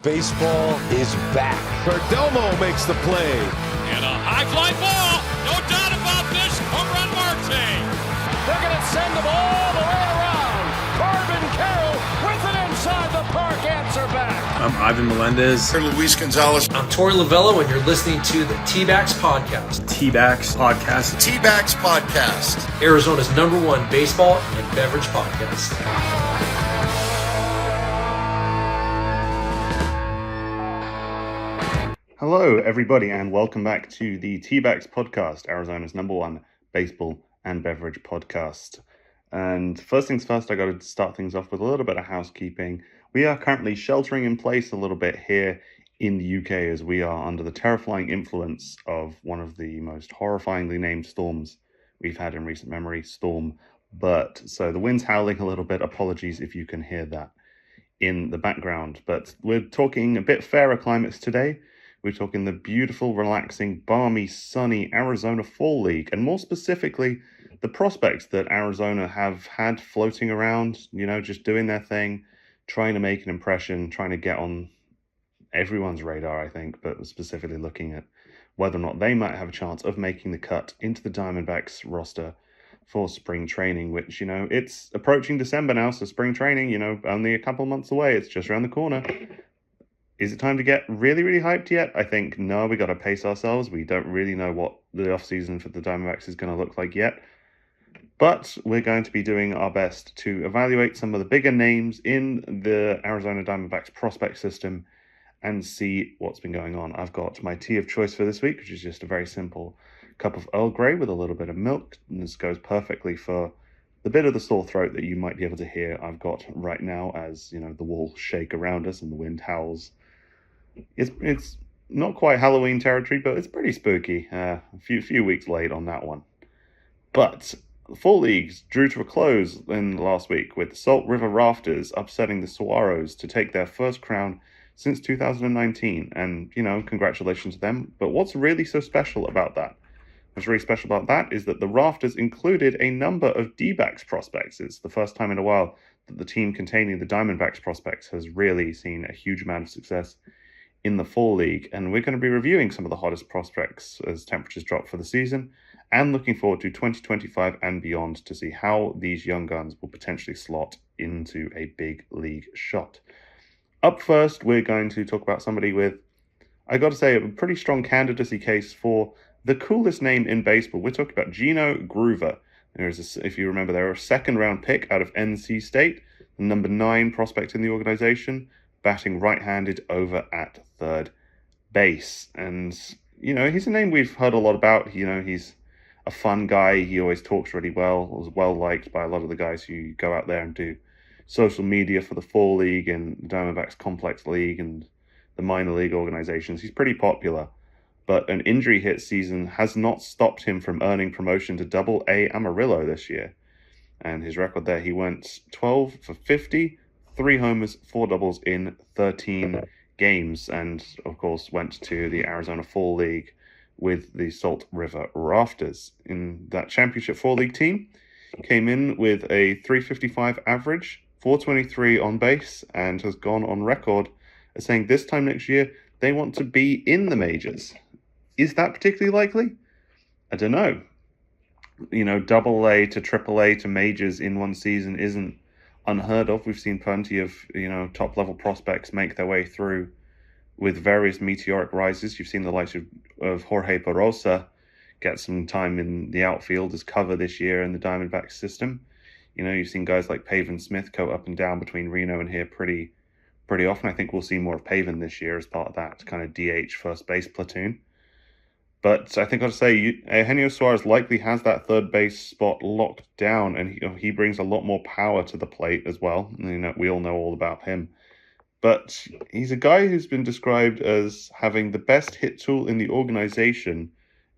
Baseball is back. Perdomo makes the play. And a high fly ball. No doubt about this. Home run Marte. They're going to send them all the way around. Corbin Carroll with an inside the park answer back. I'm Ivan Melendez. I'm Luis Gonzalez. I'm Tori Lavello, and you're listening to the T-Backs Podcast. T-Backs Podcast. T-Backs Podcast. Arizona's #1 baseball and beverage podcast. Hello, everybody, and welcome back to the T-Backs Podcast, Arizona's #1 baseball and beverage podcast. And first things first, I got to start things off with a little bit of housekeeping. We are currently sheltering in place a little bit here in the UK as we are under the terrifying influence of one of the most horrifyingly named storms we've had in recent memory, Storm Bert. So the wind's howling a little bit. Apologies if you can hear that in the background. But we're talking a bit fairer climates today. We're talking the beautiful, relaxing, balmy, sunny Arizona Fall League, and more specifically, the prospects that Arizona have had floating around, just doing their thing, trying to make an impression, trying to get on everyone's radar, I think, but specifically looking at whether or not they might have a chance of making the cut into the Diamondbacks roster for spring training, which, it's approaching December now, so spring training, only a couple months away. It's just around the corner. Is it time to get really, really hyped yet? I think, no, we got to pace ourselves. We don't really know what the offseason for the Diamondbacks is going to look like yet. But we're going to be doing our best to evaluate some of the bigger names in the Arizona Diamondbacks prospect system and see what's been going on. I've got my tea of choice for this week, which is just a very simple cup of Earl Grey with a little bit of milk. And this goes perfectly for the bit of the sore throat that you might be able to hear I've got right now as, the walls shake around us and the wind howls. It's not quite Halloween territory, but it's pretty spooky. A few weeks late on that one. But the Fall Leagues drew to a close in last week with the Salt River Rafters upsetting the Saguaros to take their first crown since 2019. And, congratulations to them. But what's really so special about that? What's really special about that is that the Rafters included a number of D-backs prospects. It's the first time in a while that the team containing the Diamondbacks prospects has really seen a huge amount of success in the Fall League, and we're going to be reviewing some of the hottest prospects as temperatures drop for the season, and looking forward to 2025 and beyond to see how these young guns will potentially slot into a big league shot. Up first, we're going to talk about somebody with, I got to say, a pretty strong candidacy case for the coolest name in baseball. We're talking about Gino Groover. If you remember, they're a second-round pick out of NC State, the number 9 prospect in the organization, batting right-handed over at third base. And, he's a name we've heard a lot about. He's a fun guy. He always talks really well. Was well-liked by a lot of the guys who go out there and do social media for the Fall League and the Diamondbacks Complex League and the minor league organizations. He's pretty popular. But an injury-hit season has not stopped him from earning promotion to Double-A Amarillo this year. And his record there, he went 12 for 50, 3 homers, 4 doubles in 13 games, and of course went to the Arizona Fall League with the Salt River Rafters. In that championship Fall League team, came in with a 355 average, 423 on base, and has gone on record as saying this time next year they want to be in the majors. Is that particularly likely? I don't know. Double-A to Triple-A to majors in one season isn't unheard of. We've seen plenty of, top-level prospects make their way through with various meteoric rises. You've seen the likes of Jorge Barosa get some time in the outfield as cover this year in the Diamondbacks system. You've seen guys like Pavin Smith go up and down between Reno and here pretty often. I think we'll see more of Pavin this year as part of that kind of DH first base platoon. But I think I'd say Eugenio Suarez likely has that third base spot locked down, and he brings a lot more power to the plate as well. We all know all about him. But he's a guy who's been described as having the best hit tool in the organization.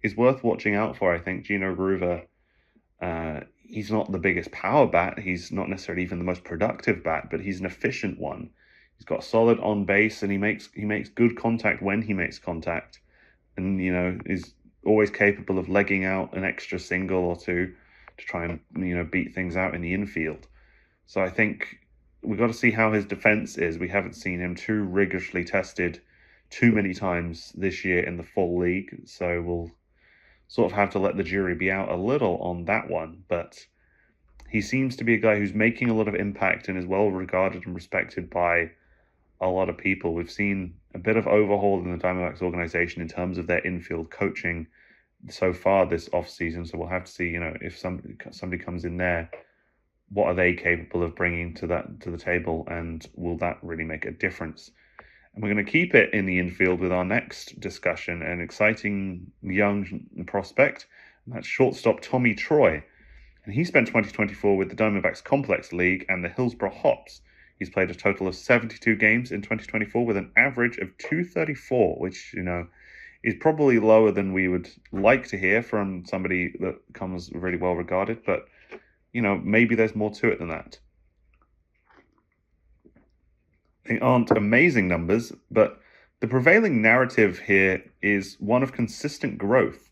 Is worth watching out for, I think. Gino Groover, he's not the biggest power bat. He's not necessarily even the most productive bat, but he's an efficient one. He's got solid on base, and he makes good contact when he makes contact. And, is always capable of legging out an extra single or two to try and, beat things out in the infield. So I think we've got to see how his defense is. We haven't seen him too rigorously tested too many times this year in the full league, so we'll sort of have to let the jury be out a little on that one. But he seems to be a guy who's making a lot of impact and is well regarded and respected by a lot of people. We've seen a bit of overhaul in the Diamondbacks organization in terms of their infield coaching so far this offseason, so we'll have to see, if somebody comes in there, what are they capable of bringing to the table, and will that really make a difference? And we're going to keep it in the infield with our next discussion, an exciting young prospect, and that's shortstop Tommy Troy. And he spent 2024 with the Diamondbacks Complex League and the Hillsborough Hops. He's played a total of 72 games in 2024 with an average of .234, which, is probably lower than we would like to hear from somebody that comes really well regarded, but, maybe there's more to it than that. They aren't amazing numbers, but the prevailing narrative here is one of consistent growth.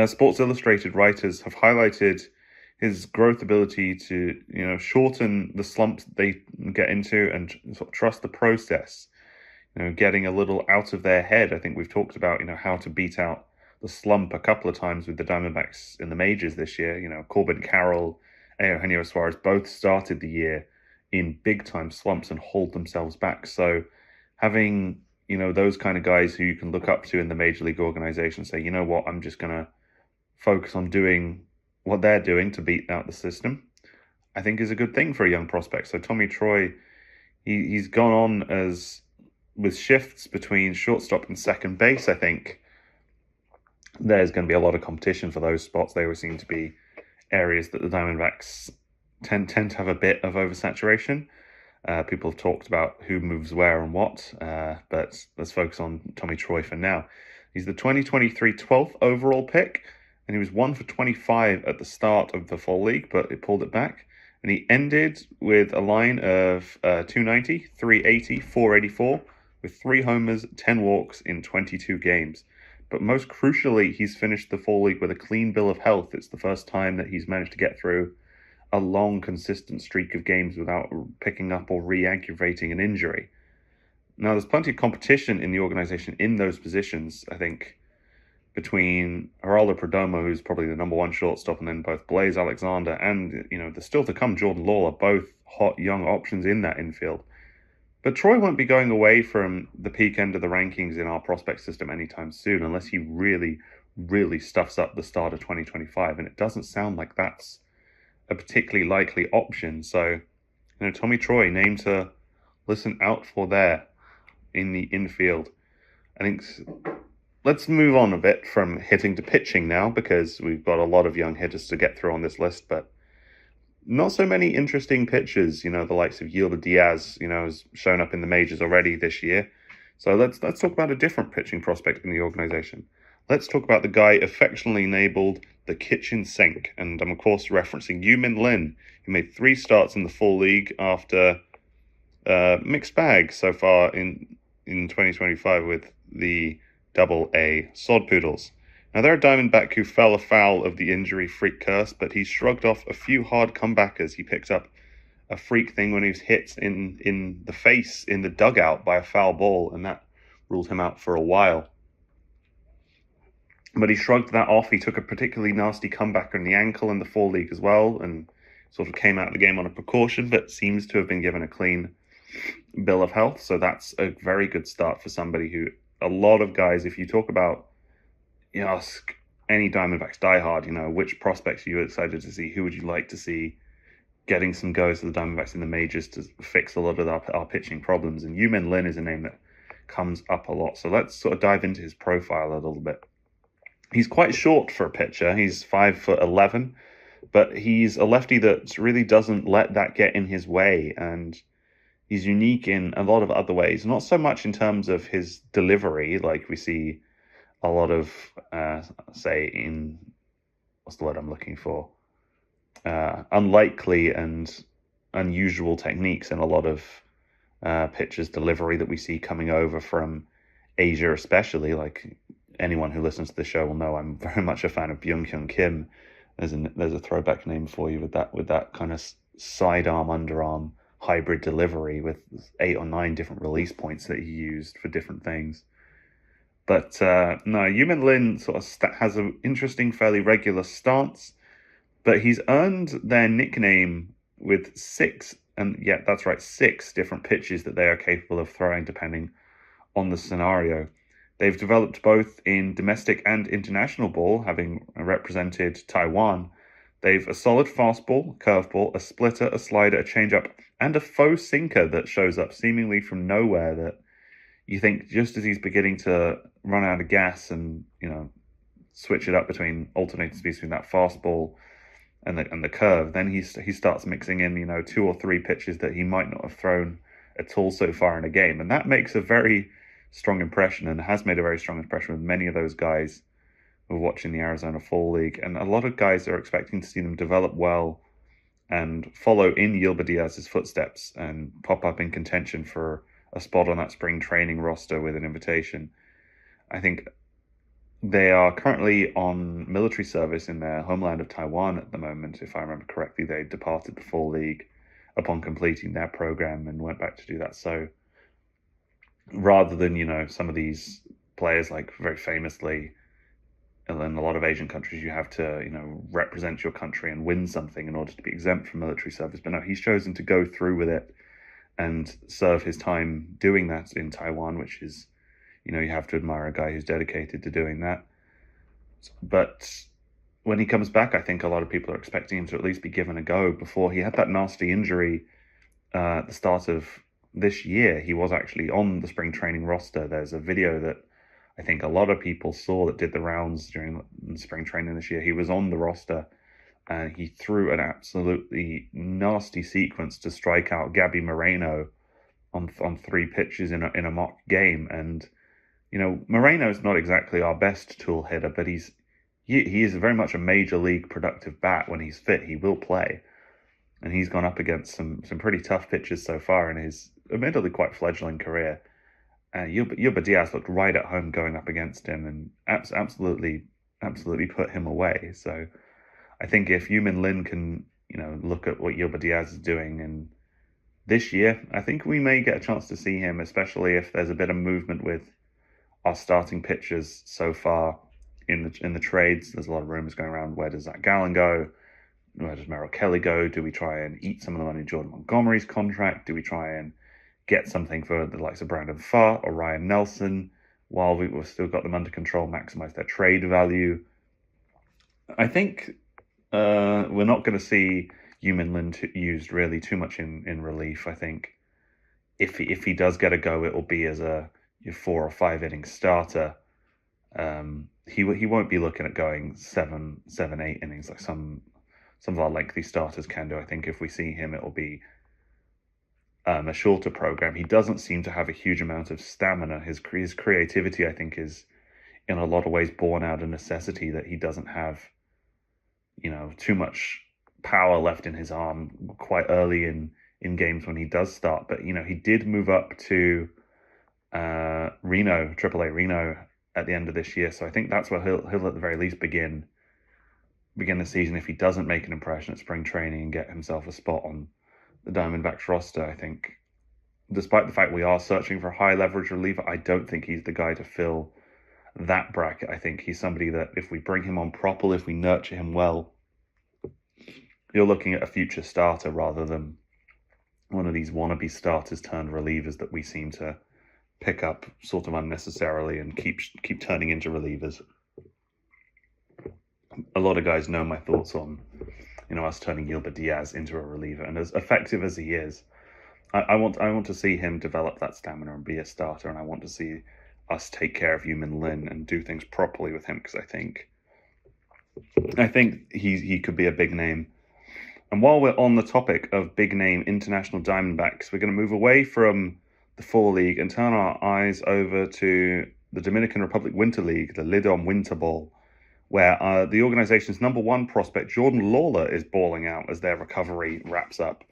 Sports Illustrated writers have highlighted his growth ability to, shorten the slumps they get into and sort of trust the process, getting a little out of their head. I think we've talked about, how to beat out the slump a couple of times with the Diamondbacks in the majors this year. Corbin Carroll, Eugenio Suarez both started the year in big-time slumps and hold themselves back. So having, those kind of guys who you can look up to in the major league organization say, you know what, I'm just going to focus on doing what they're doing to beat out the system, I think is a good thing for a young prospect. So Tommy Troy, he's gone on as with shifts between shortstop and second base. I think there's going to be a lot of competition for those spots. They always seem to be areas that the Diamondbacks tend to have a bit of oversaturation. People have talked about who moves where and what, but let's focus on Tommy Troy for now. He's the 2023 12th overall pick, and he was 1 for 25 at the start of the fall league, but it pulled it back. And he ended with a line of 290, 380, 484, with 3 homers, 10 walks in 22 games. But most crucially, he's finished the fall league with a clean bill of health. It's the first time that he's managed to get through a long, consistent streak of games without picking up or re-aggravating an injury. Now, there's plenty of competition in the organization in those positions, I think, between Geraldo Perdomo, who's probably the number one shortstop, and then both Blaze Alexander and, the still to come Jordan Lawler, both hot young options in that infield. But Troy won't be going away from the peak end of the rankings in our prospect system anytime soon, unless he really, really stuffs up the start of 2025. And it doesn't sound like that's a particularly likely option. So, Tommy Troy, name to listen out for there in the infield. I think let's move on a bit from hitting to pitching now, because we've got a lot of young hitters to get through on this list, but not so many interesting pitchers. The likes of Yilda Diaz, has shown up in the majors already this year. So let's talk about a different pitching prospect in the organization. Let's talk about the guy affectionately labeled the kitchen sink, and I'm of course referencing Noh Lin, who made 3 starts in the full league after mixed bag so far in 2025 with the Double-A Sod Poodles. Now, they're a Diamondback who fell afoul of the injury freak curse, but he shrugged off a few hard comebackers. He picked up a freak thing when he was hit in the face in the dugout by a foul ball, and that ruled him out for a while. But he shrugged that off. He took a particularly nasty comebacker in the ankle in the fall league as well, and sort of came out of the game on a precaution, but seems to have been given a clean bill of health. So that's a very good start for somebody who, a lot of guys, if you talk about, ask any Diamondbacks diehard, which prospects are you excited to see? Who would you like to see getting some goes to the Diamondbacks in the majors to fix a lot of our pitching problems? And Noh Lin is a name that comes up a lot. So let's sort of dive into his profile a little bit. He's quite short for a pitcher. He's 5'11", but he's a lefty that really doesn't let that get in his way. And he's unique in a lot of other ways, not so much in terms of his delivery, like we see a lot of, what's the word I'm looking for? Unlikely and unusual techniques in a lot of pitchers' delivery that we see coming over from Asia, especially. Like anyone who listens to the show will know, I'm very much a fan of Byung-Hyun Kim. There's a throwback name for you with that kind of sidearm, underarm hybrid delivery with 8 or 9 different release points that he used for different things. But no, Yumin Lin sort of has an interesting, fairly regular stance, but he's earned their nickname with 6, and yeah, that's right, 6 different pitches that they are capable of throwing depending on the scenario. They've developed both in domestic and international ball, having represented Taiwan. They've a solid fastball, curveball, a splitter, a slider, a changeup, and a faux sinker that shows up seemingly from nowhere that you think just as he's beginning to run out of gas and, switch it up between alternating speeds between that fastball and the curve, then he starts mixing in, 2 or 3 pitches that he might not have thrown at all so far in a game. And that makes a very strong impression and has made a very strong impression with many of those guys who are watching the Arizona Fall League. And a lot of guys are expecting to see them develop well and follow in Yilba Diaz's footsteps and pop up in contention for a spot on that spring training roster with an invitation. I think they are currently on military service in their homeland of Taiwan at the moment. If I remember correctly, they departed the Fall League upon completing their program and went back to do that. So rather than, some of these players, like very famously in a lot of Asian countries, you have to, represent your country and win something in order to be exempt from military service. But no, he's chosen to go through with it and serve his time doing that in Taiwan, which is, you have to admire a guy who's dedicated to doing that. But when he comes back, I think a lot of people are expecting him to at least be given a go. Before he had that nasty injury at the start of this year, he was actually on the spring training roster. There's a video that I think a lot of people saw that did the rounds during spring training this year. He was on the roster and he threw an absolutely nasty sequence to strike out Gabby Moreno on 3 pitches in a mock game. And Moreno's not exactly our best tool hitter, but he is very much a major league productive bat. When he's fit, he will play. And he's gone up against some pretty tough pitchers so far in his admittedly quite fledgling career. Yilba Diaz looked right at home going up against him and absolutely put him away. So I think if Yumin Lin can, look at what Yilba Diaz is doing, and this year, I think we may get a chance to see him, especially if there's a bit of movement with our starting pitchers so far in the trades. There's a lot of rumors going around. Where does Zach Gallen go? Where does Merrill Kelly go? Do we try and eat some of the money in Jordan Montgomery's contract? Do we try and get something for the likes of Brandon Pfaadt or Ryan Nelson while we've still got them under control, maximize their trade value? I think we're not going to see Yumin Lin used really too much in relief. I think if he does get a go, it will be as a 4 or 5 inning starter. He won't be looking at going 7, 8 innings like some of our lengthy starters can do. I think if we see him, it will be a shorter program. He doesn't seem to have a huge amount of stamina. His creativity, I think, is in a lot of ways born out of necessity, that he doesn't have, too much power left in his arm quite early in games when he does start. But, he did move up to Reno, AAA Reno at the end of this year. So I think that's where he'll at the very least begin the season if he doesn't make an impression at spring training and get himself a spot on the Diamondbacks roster. I think, despite the fact we are searching for a high leverage reliever, I don't think he's the guy to fill that bracket. I think he's somebody that if we bring him on properly, if we nurture him well, you're looking at a future starter rather than one of these wannabe starters turned relievers that we seem to pick up sort of unnecessarily and keep turning into relievers. A lot of guys know my thoughts on, us turning Yilba Diaz into a reliever, and as effective as he is, I want to see him develop that stamina and be a starter, and I want to see us take care of Yumin Lin and do things properly with him, because I think he could be a big name. And while we're on the topic of big name international Diamondbacks, we're going to move away from the Fall League and turn our eyes over to the Dominican Republic Winter League, the Lidom Winter Ball, where the organization's number 1 prospect, Jordan Lawler, is balling out as their recovery wraps up.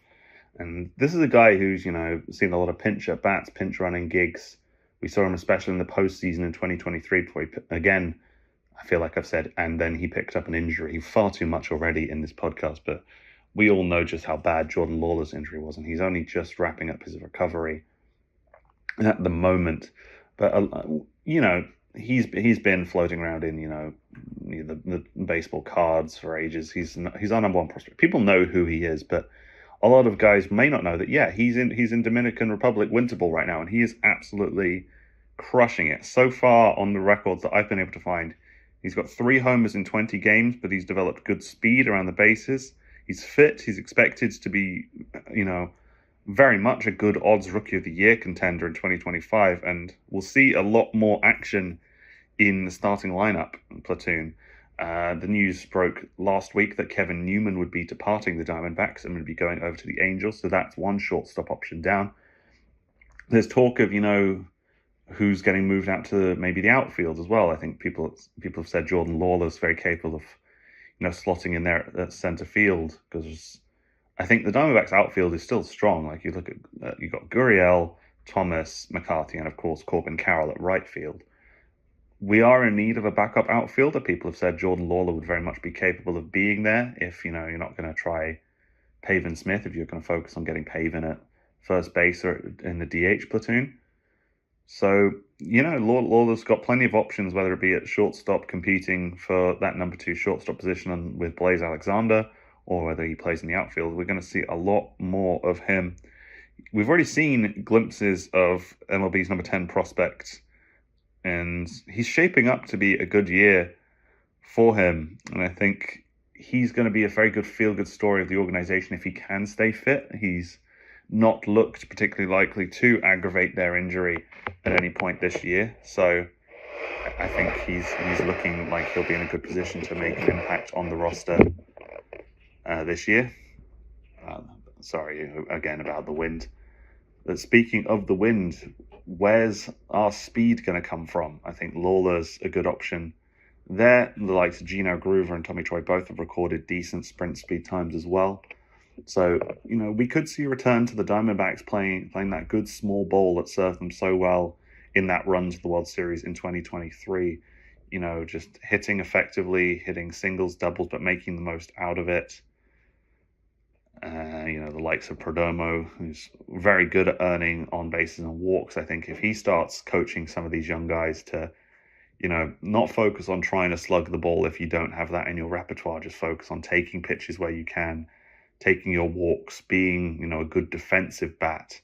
And this is a guy who's, seen a lot of pinch at-bats, pinch running gigs. We saw him especially in the postseason in 2023 before again, I feel like I've said, and then he picked up an injury far too much already in this podcast, but we all know just how bad Jordan Lawler's injury was, and he's only just wrapping up his recovery at the moment. But he's been floating around in the baseball cards for ages. He's our number one prospect. People know who he is, but a lot of guys may not know that. Yeah, he's in Dominican Republic winter ball right now, and he is absolutely crushing it. So far on the records that I've been able to find, he's got 3 homers in 20 games, but he's developed good speed around the bases. He's fit. He's expected to be, very much a good odds Rookie of the Year contender in 2025, and we'll see a lot more action in the starting lineup platoon. The news broke last week that Kevin Newman would be departing the Diamondbacks and would be going over to the Angels, so that's one shortstop option down. There's talk of, who's getting moved out to maybe the outfield as well. I think people have said Jordan Lawler is very capable of, slotting in there at center field, because I think the Diamondbacks outfield is still strong. Like, you look at, you got Gurriel, Thomas, McCarthy, and of course Corbin Carroll at right field. We are in need of a backup outfielder. People have said Jordan Lawler would very much be capable of being there if, you're not going to try Pavin Smith, if you're going to focus on getting Pavin at first base or in the DH platoon. So, Lawler's got plenty of options, whether it be at shortstop competing for that number 2 shortstop position with Blaze Alexander, or whether he plays in the outfield. We're going to see a lot more of him. We've already seen glimpses of MLB's number 10 prospect, and he's shaping up to be a good year for him. And I think he's going to be a very good feel-good story of the organization if he can stay fit. He's not looked particularly likely to aggravate their injury at any point this year. So I think he's looking like he'll be in a good position to make an impact on the roster this year. Sorry again about the wind. But speaking of the wind, where's our speed going to come from? I think Lawler's a good option there. The likes of Gino Groover and Tommy Troy both have recorded decent sprint speed times as well. So, we could see a return to the Diamondbacks playing that good small ball that served them so well in that run to the World Series in 2023. Just hitting effectively, hitting singles, doubles, but making the most out of it. The likes of Perdomo, who's very good at earning on bases and walks. I think if he starts coaching some of these young guys to, not focus on trying to slug the ball if you don't have that in your repertoire, just focus on taking pitches where you can, taking your walks, being, a good defensive bat,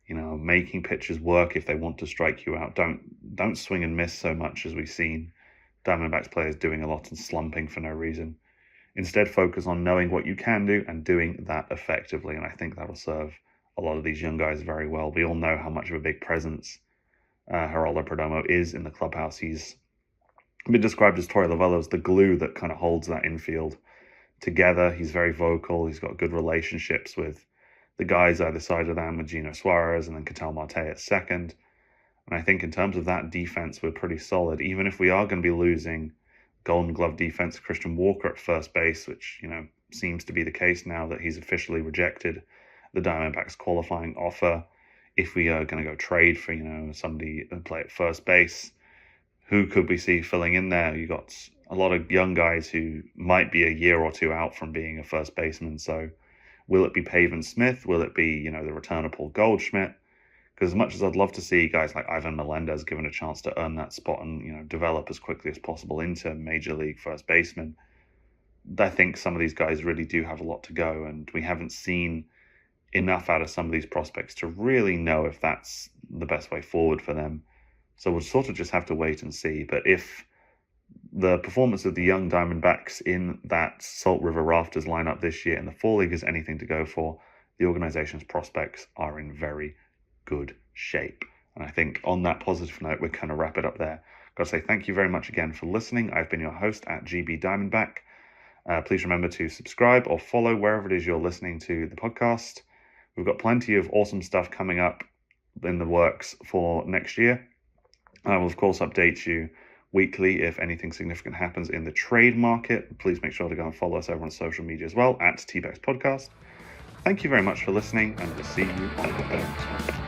making pitchers work if they want to strike you out. Don't swing and miss so much as we've seen Diamondbacks players doing a lot and slumping for no reason. Instead, focus on knowing what you can do and doing that effectively. And I think that'll serve a lot of these young guys very well. We all know how much of a big presence Geraldo Perdomo is in the clubhouse. He's been described as Torey Lovullo as the glue that kind of holds that infield together. He's very vocal. He's got good relationships with the guys either side of them, with Gino Suarez and then Ketel Marte at second. And I think in terms of that defense, we're pretty solid. Even if we are going to be losing Golden Glove defense Christian Walker at first base, which, seems to be the case now that he's officially rejected the Diamondbacks qualifying offer. If we are going to go trade for, somebody to play at first base, who could we see filling in there? You got a lot of young guys who might be a year or two out from being a first baseman. So will it be Pavin Smith? Will it be, the return of Paul Goldschmidt? Because as much as I'd love to see guys like Ivan Melendez given a chance to earn that spot and, develop as quickly as possible into Major League first baseman, I think some of these guys really do have a lot to go. And we haven't seen enough out of some of these prospects to really know if that's the best way forward for them. So we'll sort of just have to wait and see. But if the performance of the young Diamondbacks in that Salt River Rafters lineup this year in the Fall League is anything to go for, the organization's prospects are in very good shape. And I think on that positive note, we're going to wrap it up there. Got to say thank you very much again for listening. I've been your host at GB Diamondback. Please remember to subscribe or follow wherever it is you're listening to the podcast. We've got plenty of awesome stuff coming up in the works for next year. I will, of course, update you weekly if anything significant happens in the trade market. Please make sure to go and follow us over on social media as well at T-Backs Podcast. Thank you very much for listening, and we'll see you on the next one.